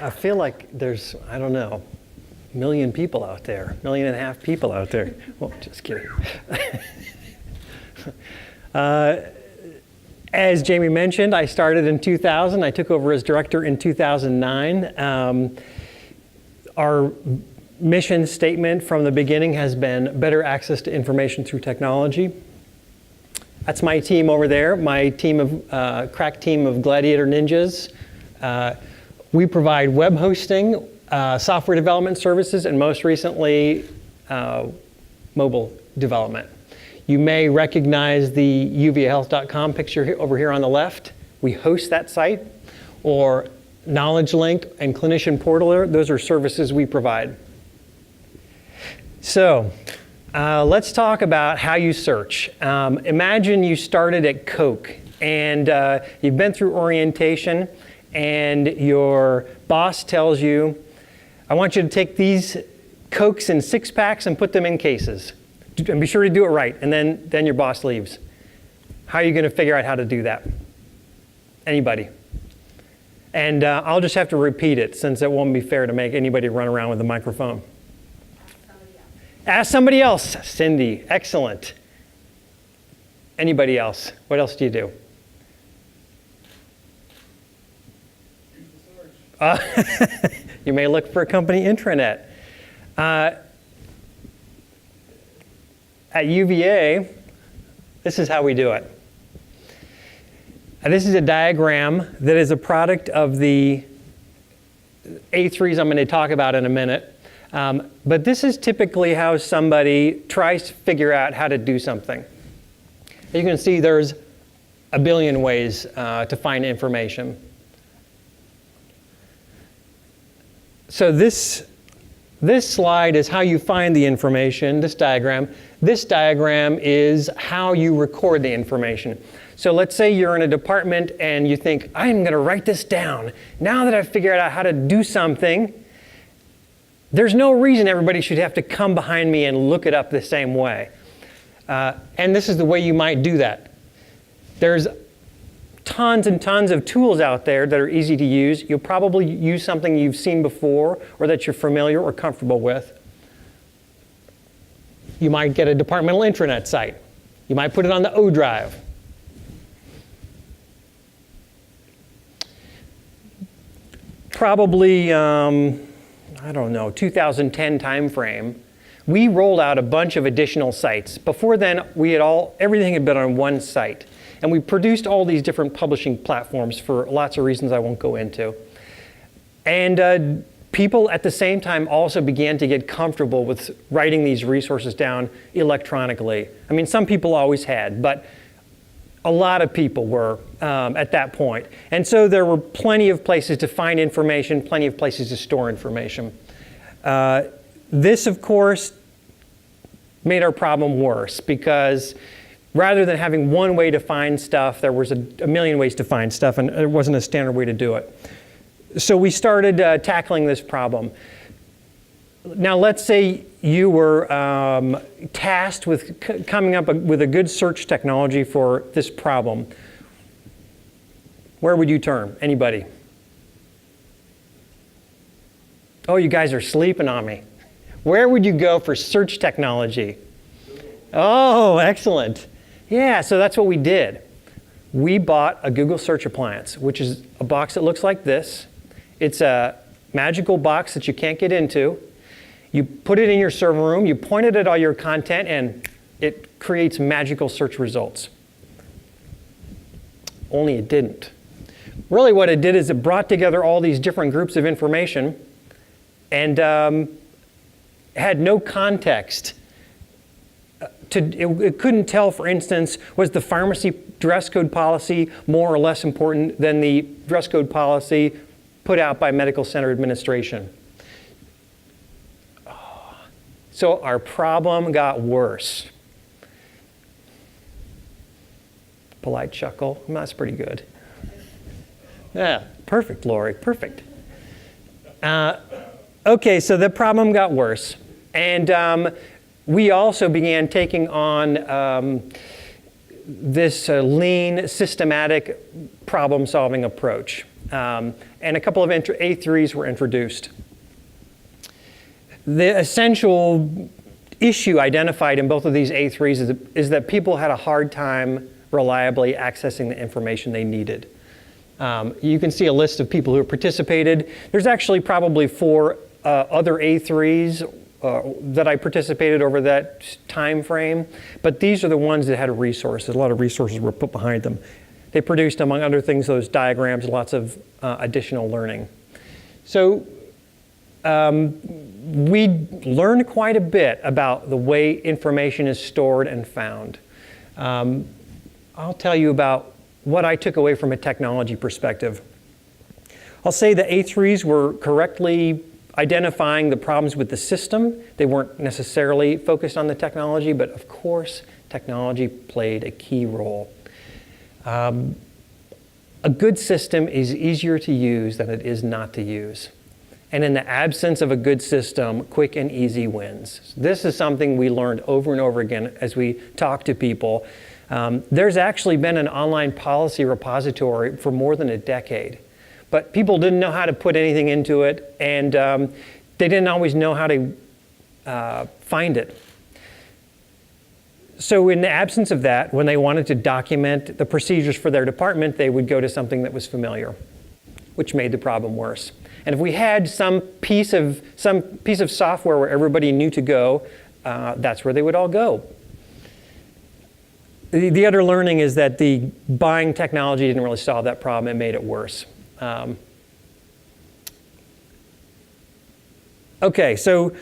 I feel like there's, I don't know, a million people out there, 1.5 million people out there. Well, just kidding. As Jamie mentioned, I started in 2000. I took over as director in 2009. Our mission statement from the beginning has been better access to information through technology. That's my team over there, my team of crack team of Gladiator Ninjas. We provide web hosting, software development services, and most recently, mobile development. You may recognize the UVAHealth.com picture over here on the left. We host that site, or Knowledge Link and Clinician Portal. Those are services we provide. So let's talk about how you search. Imagine you started at Coke and you've been through orientation and your boss tells you, I want you to take these Cokes in 6-packs and put them in cases. And be sure to do it right, and then your boss leaves. How are you going to figure out how to do that? Anybody? And I'll just have to repeat it since it won't be fair to make anybody run around with a microphone. Ask somebody else. Cindy, excellent. Anybody else? What else do you do? You may look for a company intranet. At UVA, this is how we do it. This is a diagram that is a product of the A3s I'm going to talk about in a minute. But this is typically how somebody tries to figure out how to do something. As you can see, there's a billion ways to find information. So this slide is how you find the information, this diagram. This diagram is how you record the information. So let's say you're in a department and you think, I'm going to write this down. Now that I've figured out how to do something, there's no reason everybody should have to come behind me and look it up the same way. And this is the way you might do that. There's tons and tons of tools out there that are easy to use. You'll probably use something you've seen before or that you're familiar or comfortable with. You might get a departmental intranet site. You might put it on the O drive. Probably, I don't know, 2010 timeframe, we rolled out a bunch of additional sites. Before then, everything had been on one site. And we produced all these different publishing platforms for lots of reasons I won't go into. And people at the same time also began to get comfortable with writing these resources down electronically. I mean, some people always had, but a lot of people were at that point. And so there were plenty of places to find information, plenty of places to store information. This, of course, made our problem worse because rather than having one way to find stuff, there was a million ways to find stuff, and there wasn't a standard way to do it. So we started tackling this problem. Now let's say you were tasked with coming up with a good search technology for this problem. Where would you turn? Anybody? Oh, you guys are sleeping on me. Where would you go for search technology? Oh, excellent. Yeah, so that's what we did. We bought a Google search appliance, which is a box that looks like this. It's a magical box that you can't get into. You put it in your server room, you point it at all your content, and it creates magical search results. Only it didn't. Really what it did is it brought together all these different groups of information and had no context. It couldn't tell, for instance, was the pharmacy dress code policy more or less important than the dress code policy put out by Medical Center Administration. So our problem got worse. Polite chuckle. That's pretty good. Yeah, perfect, Lori, perfect. Okay, so the problem got worse. And we also began taking on this lean, systematic problem-solving approach. and a couple of A3s were introduced. The essential issue identified in both of these A3s is that people had a hard time reliably accessing the information they needed. You can see a list of people who participated. There's actually probably 4 other A3s that I participated over that time frame, but these are the ones that had resources. A lot of resources were put behind them. They produced, among other things, those diagrams, lots of additional learning. So we learned quite a bit about the way information is stored and found. I'll tell you about what I took away from a technology perspective. I'll say the A3s were correctly identifying the problems with the system. They weren't necessarily focused on the technology, but of course, technology played a key role. A good system is easier to use than it is not to use. And in the absence of a good system, quick and easy wins. This is something we learned over and over again as we talk to people. There's actually been an online policy repository for more than a decade. But people didn't know how to put anything into it, and they didn't always know how to find it. So in the absence of that, when they wanted to document the procedures for their department, they would go to something that was familiar, which made the problem worse. And if we had some piece of software where everybody knew to go, that's where they would all go. The other learning is that the buying technology didn't really solve that problem, it made it worse. Okay, so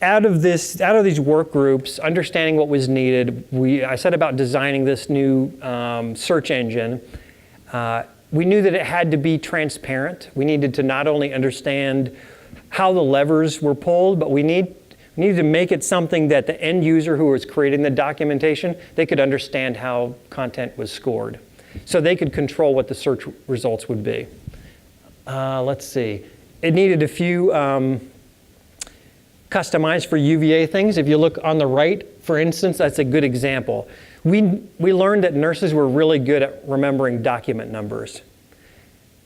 out of these work groups, understanding what was needed, I said about designing this new search engine. We knew that it had to be transparent. We needed to not only understand how the levers were pulled, but we needed to make it something that the end user who was creating the documentation, they could understand how content was scored. So they could control what the search results would be. Let's see. It needed a few customized for UVA things. If you look on the right, for instance, that's a good example. We learned that nurses were really good at remembering document numbers.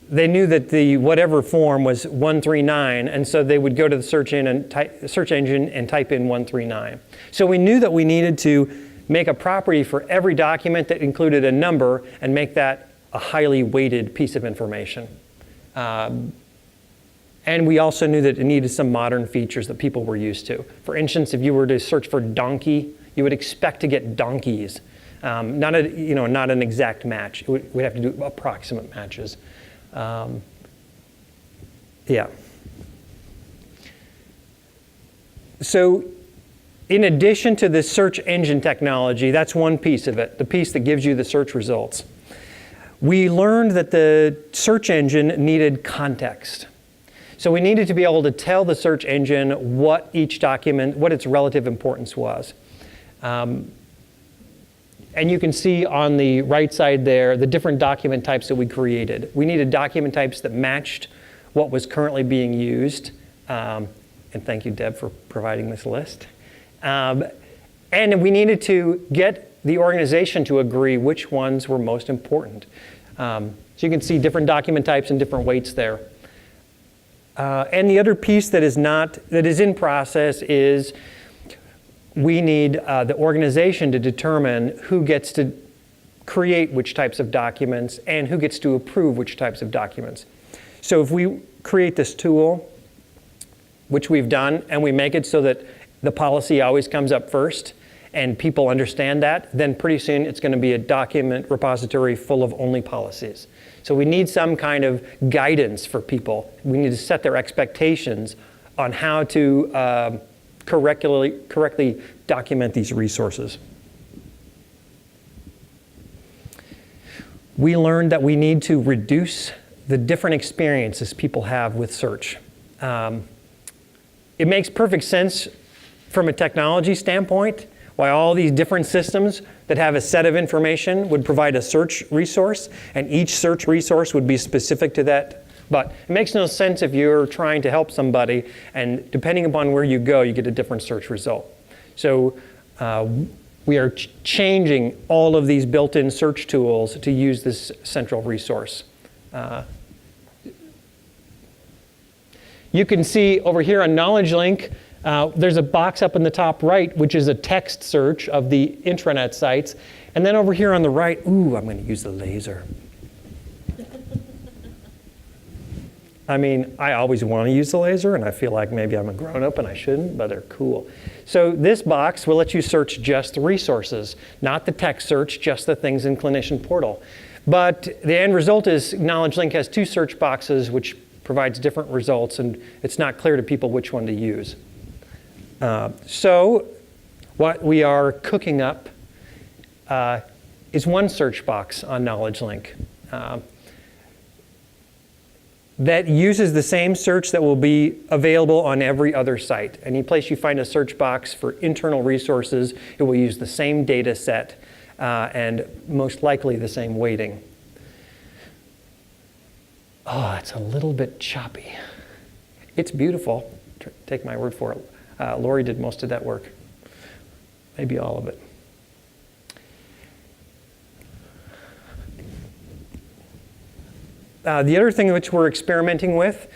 They knew that the whatever form was 139, and so they would go to the search engine and type in 139. So we knew that we needed to make a property for every document that included a number and make that a highly weighted piece of information. And we also knew that it needed some modern features that people were used to. For instance, if you were to search for donkey, you would expect to get donkeys, not an exact match. We'd have to do approximate matches. Yeah. So in addition to the search engine technology, that's one piece of it, the piece that gives you the search results. We learned that the search engine needed context. So we needed to be able to tell the search engine what each document, what its relative importance was. And you can see on the right side there the different document types that we created. We needed document types that matched what was currently being used. And thank you, Deb, for providing this list. And we needed to get the organization to agree which ones were most important. So you can see different document types and different weights there. And the other piece that is in process is we need the organization to determine who gets to create which types of documents and who gets to approve which types of documents. So if we create this tool, which we've done, and we make it so that the policy always comes up first, and people understand that, then pretty soon it's going to be a document repository full of only policies. So we need some kind of guidance for people. We need to set their expectations on how to correctly document these resources. We learned that we need to reduce the different experiences people have with search. It makes perfect sense from a technology standpoint why all these different systems that have a set of information would provide a search resource, and each search resource would be specific to that. But it makes no sense if you're trying to help somebody, and depending upon where you go, you get a different search result. So we are changing all of these built-in search tools to use this central resource. You can see over here on Knowledge Link, there's a box up in the top right, which is a text search of the intranet sites. And then over here on the right, ooh, I'm going to use the laser. I mean, I always want to use the laser, and I feel like maybe I'm a grown-up and I shouldn't, but they're cool. So this box will let you search just the resources, not the text search, just the things in Clinician Portal. But the end result is Knowledge Link has 2 search boxes, which provides different results, and it's not clear to people which one to use. So what we are cooking up is one search box on Knowledge Link. That uses the same search that will be available on every other site. Any place you find a search box for internal resources, it will use the same data set and most likely the same weighting. Oh, it's a little bit choppy. It's beautiful. Take my word for it. Lori did most of that work. Maybe all of it. The other thing which we're experimenting with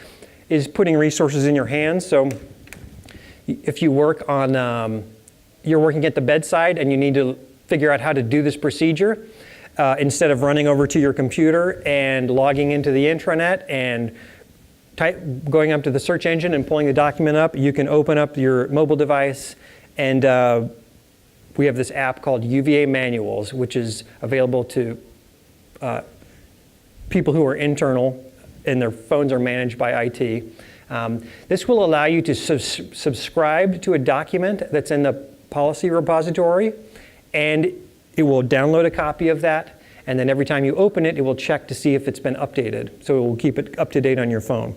is putting resources in your hands. So if you work on, you're working at the bedside and you need to figure out how to do this procedure, instead of running over to your computer and logging into the intranet and going up to the search engine and pulling the document up, you can open up your mobile device, and we have this app called UVA Manuals, which is available to people who are internal and their phones are managed by IT. This will allow you to subscribe to a document that's in the policy repository, and it will download a copy of that, and then every time you open it, it will check to see if it's been updated. So it will keep it up to date on your phone.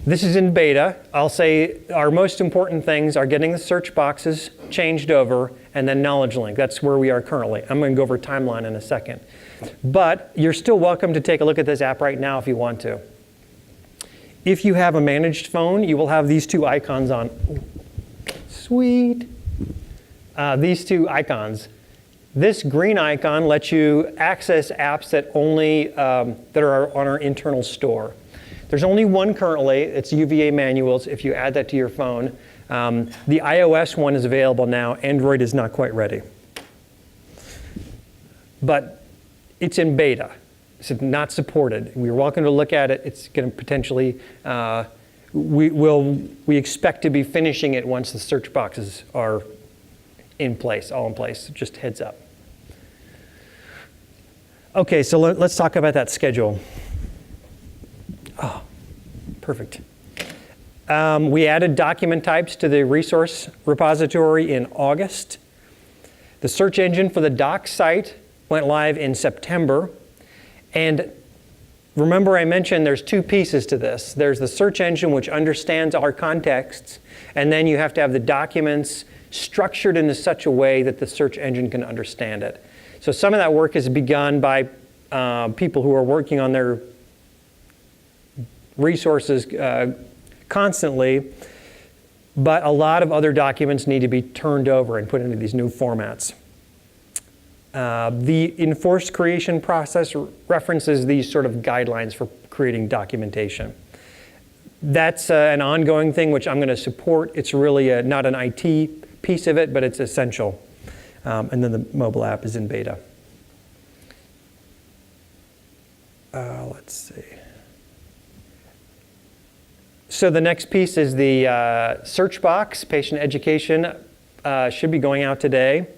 This is in beta. I'll say our most important things are getting the search boxes changed over, and then Knowledge Link. That's where we are currently. I'm going to go over timeline in a second. But you're still welcome to take a look at this app right now if you want to. If you have a managed phone, you will have these 2 icons on. Sweet. These 2 icons. This green icon lets you access apps that only that are on our internal store. There's only one currently. It's UVA Manuals. If you add that to your phone, the iOS one is available now. Android is not quite ready, but it's in beta. It's not supported. We're welcome to look at it. It's going to potentially. We expect to be finishing it once the search boxes are in place, all in place. Just heads up. Okay, so let's talk about that schedule. Oh, perfect. We added document types to the resource repository in August. The search engine for the doc site went live in September. And remember I mentioned there's 2 pieces to this. There's the search engine, which understands our contexts, and then you have to have the documents structured in such a way that the search engine can understand it. So some of that work is begun by people who are working on their resources constantly, but a lot of other documents need to be turned over and put into these new formats. The enforced creation process references these sort of guidelines for creating documentation. That's an ongoing thing which I'm going to support. It's really not an IT piece of it, but it's essential. And then the mobile app is in beta. Let's see. So the next piece is the search box. Patient education should be going out today.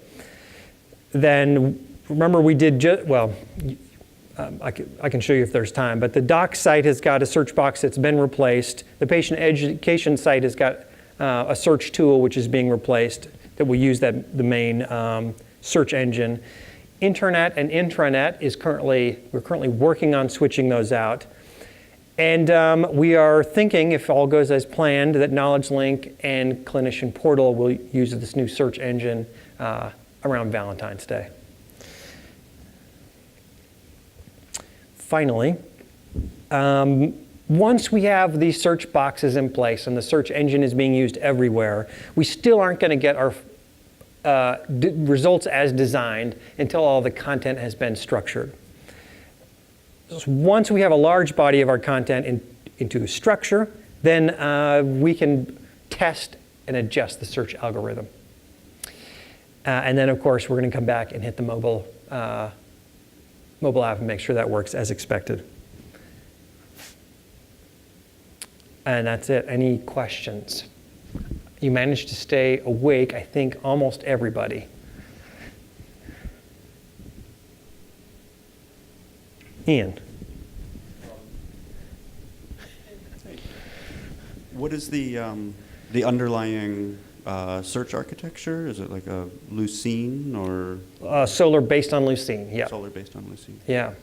Then remember we did I can show you if there's time, but the doc site has got a search box that's been replaced. The patient education site has got a search tool which is being replaced that will use the main search engine. Internet and intranet we're currently working on switching those out. And we are thinking, if all goes as planned, that Knowledge Link and Clinician Portal will use this new search engine around Valentine's Day. Finally, once we have these search boxes in place and the search engine is being used everywhere, we still aren't going to get our results as designed until all the content has been structured. Once we have a large body of our content into structure, then we can test and adjust the search algorithm. And then, of course, we're going to come back and hit the mobile app and make sure that works as expected. And that's it. Any questions? You managed to stay awake, I think, almost everybody. Ian. What is the underlying search architecture? Is it like a Lucene or? Solar based on Lucene, yeah. Solar based on Lucene. Yeah.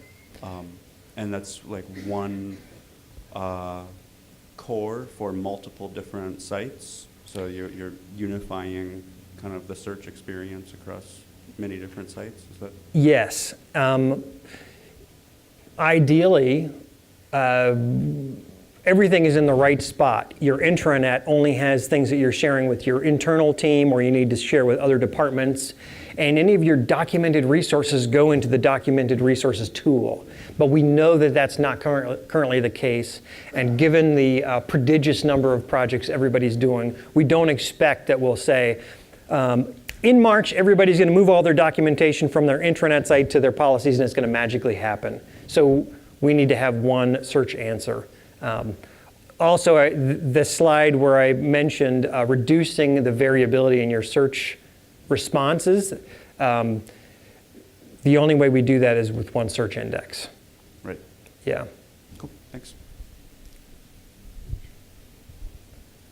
And that's like one core for multiple different sites. So you're unifying kind of the search experience across many different sites. Is that? Yes. Ideally, everything is in the right spot. Your intranet only has things that you're sharing with your internal team or you need to share with other departments. And any of your documented resources go into the documented resources tool. But we know that that's not currently the case. And given the prodigious number of projects everybody's doing, we don't expect that we'll say, in March, everybody's going to move all their documentation from their intranet site to their policies and it's going to magically happen. So we need to have one search answer. Also, the slide where I mentioned reducing the variability in your search responses, the only way we do that is with one search index. Right. Yeah. Cool. Thanks.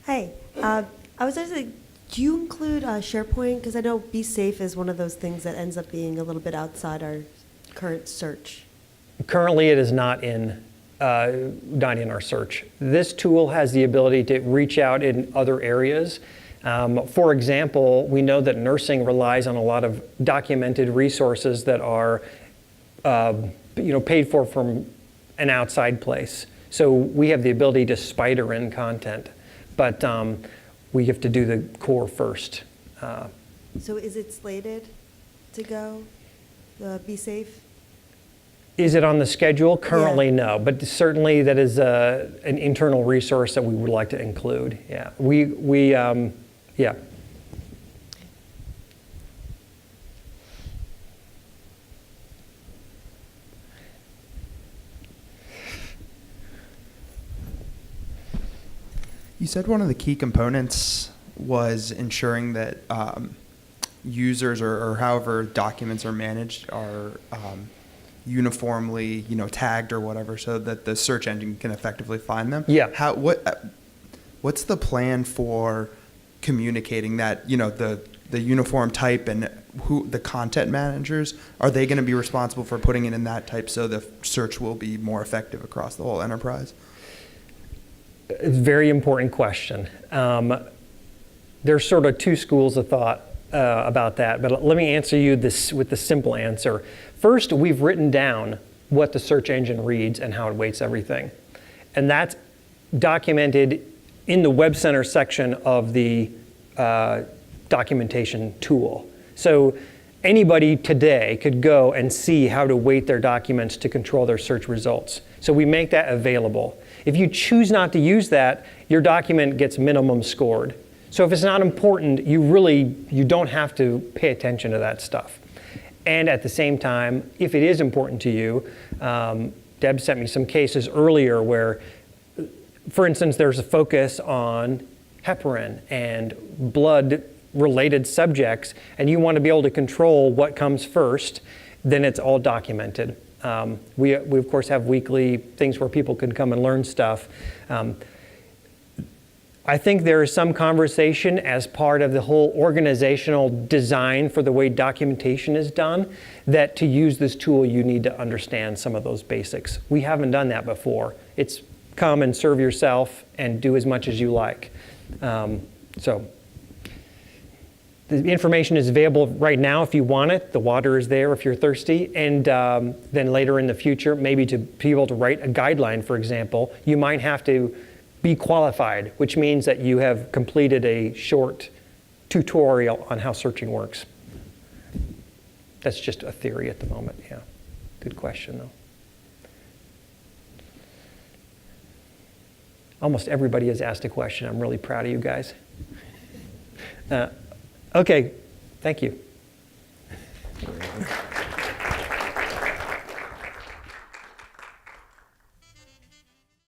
Hey, I was asking, do you include SharePoint? Because I know Be Safe is one of those things that ends up being a little bit outside our current search. Currently, it is not in our search. This tool has the ability to reach out in other areas. For example, we know that nursing relies on a lot of documented resources that are paid for from an outside place. So we have the ability to spider in content, but we have to do the core first. So is it slated to go, Be Safe? Is it on the schedule? Currently, Yeah. no, but certainly that is an internal resource that we would like to include. Yeah, yeah. You said one of the key components was ensuring that users or however documents are managed are uniformly, tagged or whatever, so that the search engine can effectively find them. Yeah. What's the plan for communicating that? The uniform type and who the content managers, are they going to be responsible for putting it in that type so the search will be more effective across the whole enterprise? It's a very important question. There's sort of two schools of thought about that, but let me answer you this with the simple answer. First, we've written down what the search engine reads and how it weights everything. And that's documented in the Web Center section of the documentation tool. So anybody today could go and see how to weight their documents to control their search results. So we make that available. If you choose not to use that, your document gets minimum scored. So if it's not important, you don't have to pay attention to that stuff. And at the same time, if it is important to you, Deb sent me some cases earlier where, for instance, there's a focus on heparin and blood-related subjects, and you want to be able to control what comes first, then it's all documented. We of course have weekly things where people can come and learn stuff. I think there is some conversation as part of the whole organizational design for the way documentation is done that to use this tool you need to understand some of those basics. We haven't done that before. It's come and serve yourself and do as much as you like. So the information is available right now if you want it. The water is there if you're thirsty. And then later in the future, maybe to be able to write a guideline, for example, you might have to be qualified, which means that you have completed a short tutorial on how searching works. That's just a theory at the moment, yeah. Good question, though. Almost everybody has asked a question. I'm really proud of you guys. Okay, thank you.